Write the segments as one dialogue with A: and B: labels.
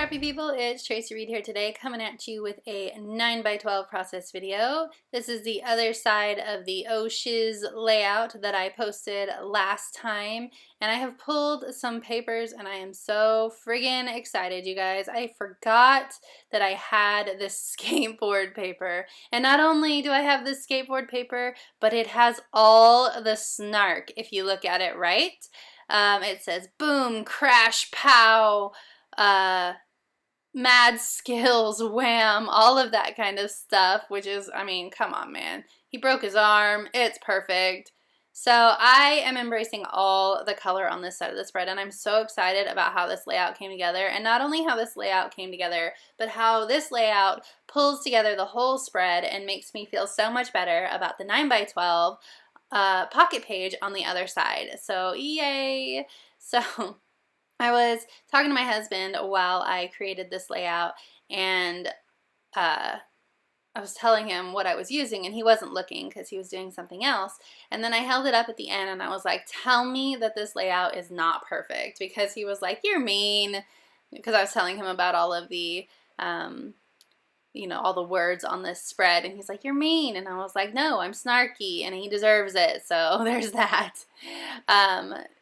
A: scrappy people, it's Tracy Reed here today, coming at you with a 9x12 process video. This is the other side of the Oh Shiz layout that I posted last time, and I have pulled some papers and I am so friggin' excited, you guys. I forgot that I had this skateboard paper, and not only do I have this skateboard paper, but it has all the snark if you look at it right. It says boom, crash, pow, mad skills, wham, all of that kind of stuff, which is, I mean, come on, man. He broke his arm. It's perfect. So I am embracing all the color on this side of the spread, and I'm so excited about how this layout came together. And not only how this layout came together, but how this layout pulls together the whole spread and makes me feel so much better about the 9x12 pocket page on the other side. So yay! So I was talking to my husband while I created this layout, and I was telling him what I was using, and he wasn't looking because he was doing something else. And then I held it up at the end and I was like, tell me that this layout is not perfect, because he was like, you're mean, because I was telling him about all of the all the words on this spread, and he's like, you're mean, and I was like, no, I'm snarky, and he deserves it, so there's that.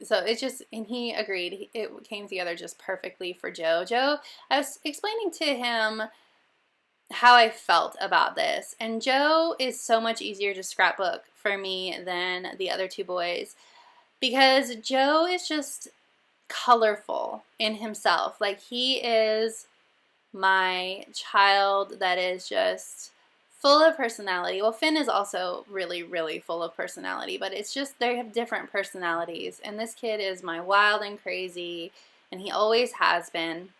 A: So it's just, and he agreed, it came together just perfectly for Joe. I was explaining to him how I felt about this, and Joe is so much easier to scrapbook for me than the other two boys, because Joe is just colorful in himself. Like, he is my child that is just full of personality. Well, Finn is also really, really full of personality, but it's just they have different personalities, and this kid is my wild and crazy, and he always has been.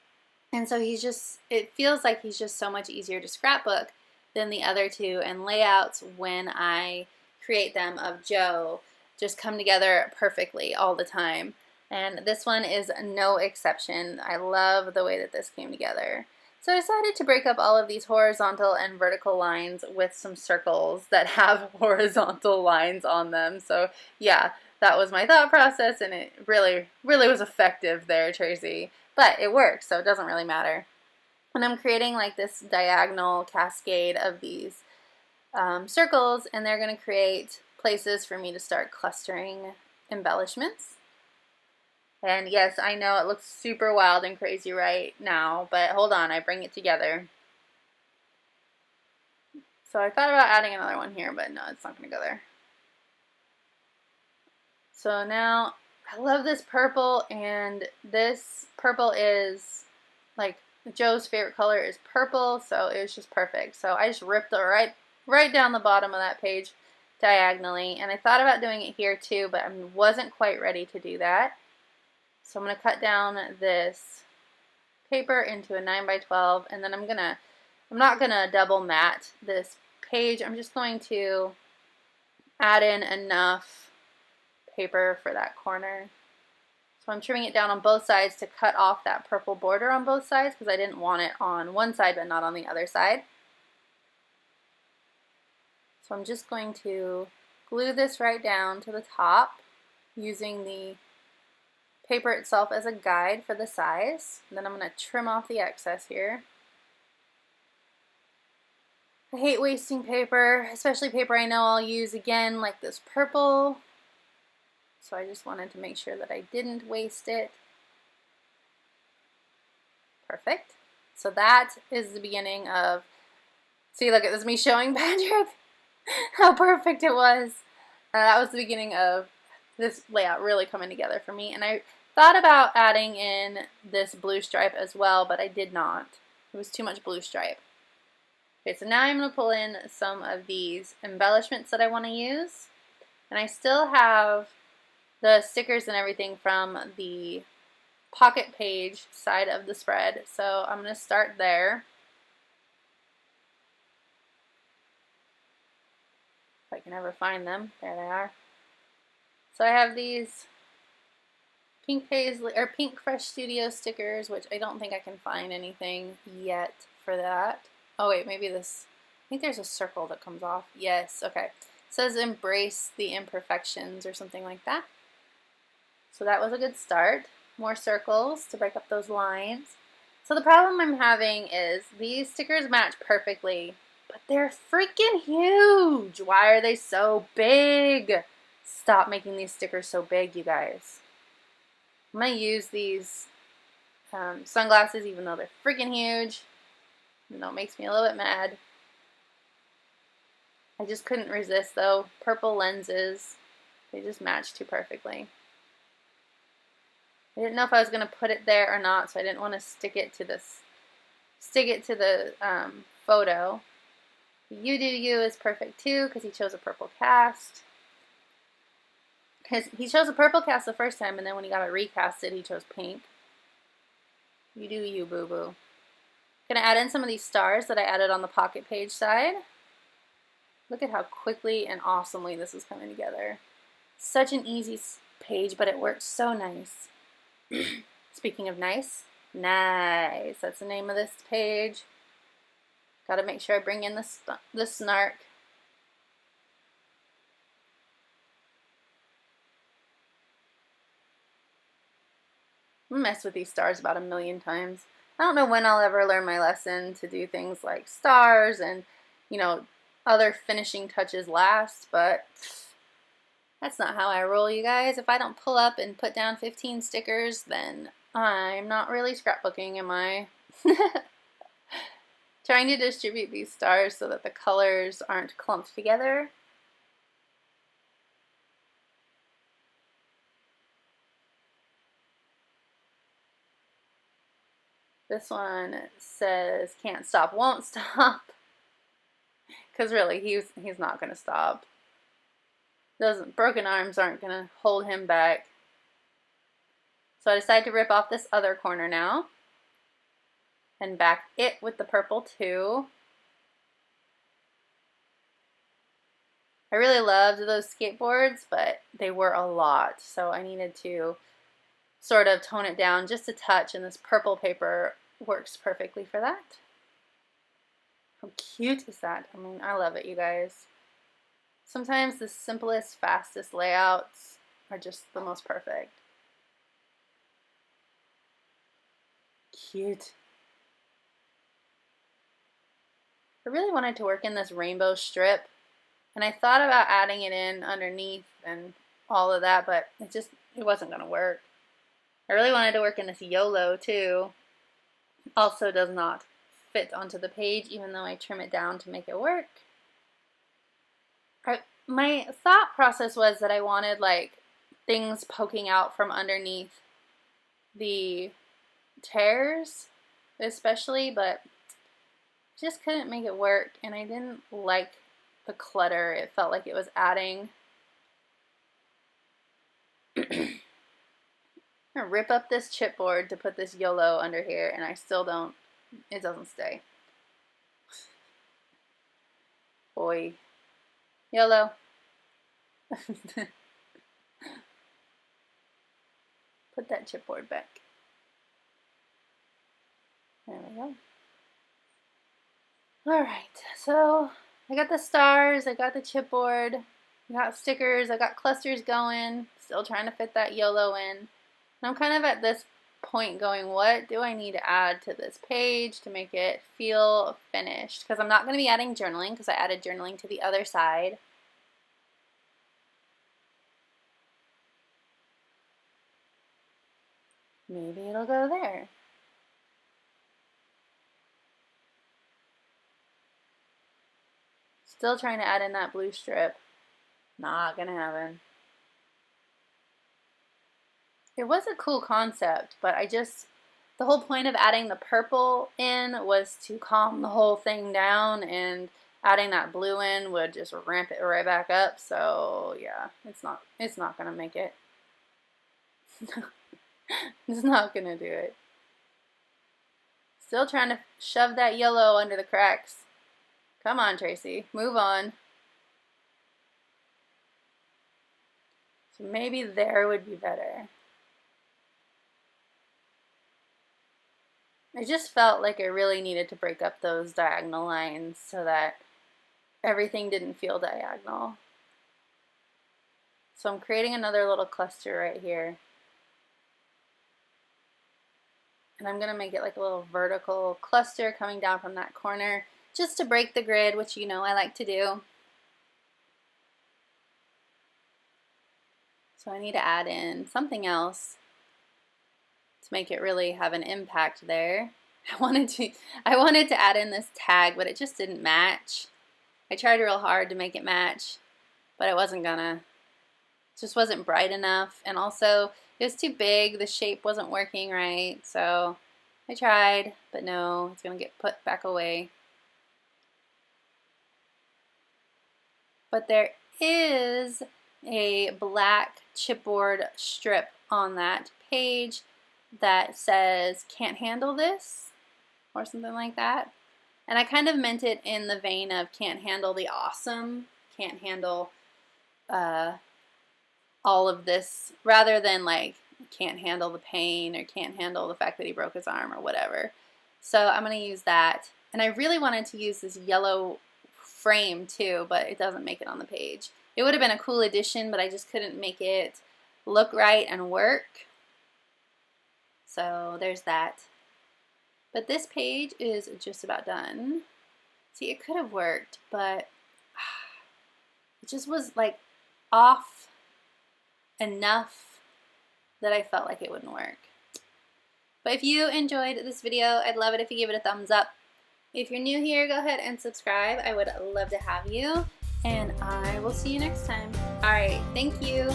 A: And so he's just, it feels like he's just so much easier to scrapbook than the other two, and layouts when I create them of Joe just come together perfectly all the time. And this one is no exception. I love the way that this came together. So I decided to break up all of these horizontal and vertical lines with some circles that have horizontal lines on them. So yeah, that was my thought process, and it really, really was effective there, Tracy. But it works, so it doesn't really matter. And I'm creating like this diagonal cascade of these circles, and they're going to create places for me to start clustering embellishments. And yes, I know it looks super wild and crazy right now, but hold on, I bring it together. So I thought about adding another one here, but no, it's not going to go there. So now, I love this purple, and this purple is, like, Joe's favorite color is purple, so it was just perfect. So I just ripped it right down the bottom of that page diagonally, and I thought about doing it here too, but I wasn't quite ready to do that. So I'm going to cut down this paper into a 9x12, and then I'm not going to double mat this page. I'm just going to add in enough paper for that corner. So I'm trimming it down on both sides to cut off that purple border on both sides, because I didn't want it on one side but not on the other side. So I'm just going to glue this right down to the top using the paper itself as a guide for the size. And then I'm going to trim off the excess here. I hate wasting paper, especially paper I know I'll use again, like this purple. So I just wanted to make sure that I didn't waste it. Perfect. So that is the beginning of, see, look at this, me showing Patrick how perfect it was. That was the beginning of this layout really coming together for me. And I thought about adding in this blue stripe as well, but I did not. It was too much blue stripe. Okay, so now I'm going to pull in some of these embellishments that I want to use. And I still have the stickers and everything from the pocket page side of the spread, so I'm going to start there. If I can ever find them. There they are. So I have these Pink Paisley or Pink Fresh Studio stickers, which I don't think I can find anything yet for that. Oh wait, maybe this, I think there's a circle that comes off. Yes, okay. It says embrace the imperfections or something like that. So that was a good start. More circles to break up those lines. So the problem I'm having is these stickers match perfectly, but they're freaking huge. Why are they so big? Stop making these stickers so big, you guys. I'm going to use these sunglasses even though they're freaking huge. Even though it makes me a little bit mad. I just couldn't resist though. Purple lenses, they just match too perfectly. I didn't know if I was going to put it there or not, so I didn't want to stick it to the photo. You Do You is perfect too because he chose a purple cast. Because he chose a purple cast the first time, and then when he got it recasted, he chose pink. You do you, boo-boo. Gonna add in some of these stars that I added on the pocket page side. Look at how quickly and awesomely this is coming together. Such an easy page, but it works so nice. Speaking of nice, nice. That's the name of this page. Gotta make sure I bring in the snark. I mess with these stars about 1,000,000 times. I don't know when I'll ever learn my lesson to do things like stars and, you know, other finishing touches last, but that's not how I roll, you guys. If I don't pull up and put down 15 stickers, then I'm not really scrapbooking, am I? Trying to distribute these stars so that the colors aren't clumped together. This one says can't stop, won't stop. Because really, he's not going to stop. Broken arms aren't going to hold him back. So I decided to rip off this other corner now. And back it with the purple too. I really loved those skateboards, but they were a lot. So I needed to sort of tone it down just a touch, and this purple paper works perfectly for that. How cute is that? I mean, I love it, you guys. Sometimes the simplest, fastest layouts are just the most perfect. Cute. I really wanted to work in this rainbow strip, and I thought about adding it in underneath and all of that, but it wasn't going to work. I really wanted to work in this YOLO too. Also does not fit onto the page, even though I trim it down to make it work. My thought process was that I wanted like things poking out from underneath the tears, especially, but just couldn't make it work, and I didn't like the clutter. It felt like it was adding. I'm gonna rip up this chipboard to put this YOLO under here, and I still don't, it doesn't stay. Boy. YOLO. Put that chipboard back. There we go. Alright, so I got the stars, I got the chipboard, I got stickers, I got clusters going, still trying to fit that YOLO in. And I'm kind of at this point going, what do I need to add to this page to make it feel finished? Because I'm not going to be adding journaling, because I added journaling to the other side. Maybe it'll go there. Still trying to add in that blue strip. Not gonna happen. It was a cool concept, but the whole point of adding the purple in was to calm the whole thing down, and adding that blue in would just ramp it right back up. So yeah, it's not gonna make it. It's not gonna do it. Still trying to shove that YOLO under the cracks. Come on, Tracy, move on. So maybe there would be better. I just felt like I really needed to break up those diagonal lines so that everything didn't feel diagonal. So I'm creating another little cluster right here. And I'm going to make it like a little vertical cluster coming down from that corner just to break the grid, which you know I like to do. So I need to add in something else to make it really have an impact there. I wanted to add in this tag, but it just didn't match. I tried real hard to make it match, but it wasn't gonna. It just wasn't bright enough, and also it was too big. The shape wasn't working right, so I tried, but no, it's gonna get put back away. But there is a black chipboard strip on that page that says can't handle this or something like that. And I kind of meant it in the vein of can't handle the awesome, can't handle all of this, rather than like can't handle the pain or can't handle the fact that he broke his arm or whatever. So I'm going to use that. And I really wanted to use this yellow frame too, but it doesn't make it on the page. It would have been a cool addition, but I just couldn't make it look right and work. So there's that. But this page is just about done. See, it could have worked, but it just was like off enough that I felt like it wouldn't work. But if you enjoyed this video, I'd love it if you give it a thumbs up. If you're new here, go ahead and subscribe. I would love to have you. And I will see you next time. All right, thank you.